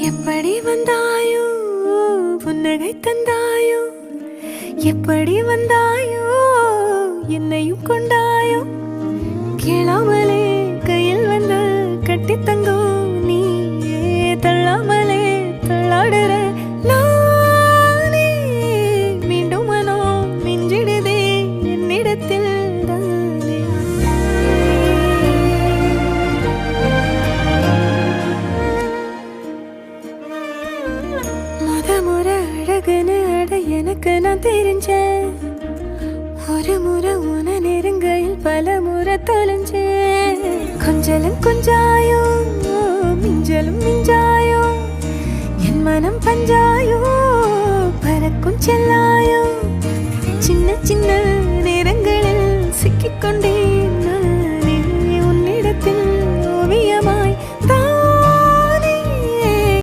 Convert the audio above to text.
எப்படி வந்தாயோ புன்னகை தந்தாயோ எப்படி வந்தாயோ என்னையும் கொண்டாயோ கேளாமலே கையில் வந்து கட்டி தங்கோ நீ தள்ளாமலே தள்ளாடுற நானே மீண்டும் மனோ மிஞ்சிடுதே என்னிடத்தில் முறை அழகுன்னு அட எனக்கு நான் தெரிஞ்சேன் ஒரு முறை உன நெருங்கையில் பல முறை தொலைஞ்சேன் கொஞ்சலும் கொஞ்சாயோ மிஞ்சலும் மிஞ்சா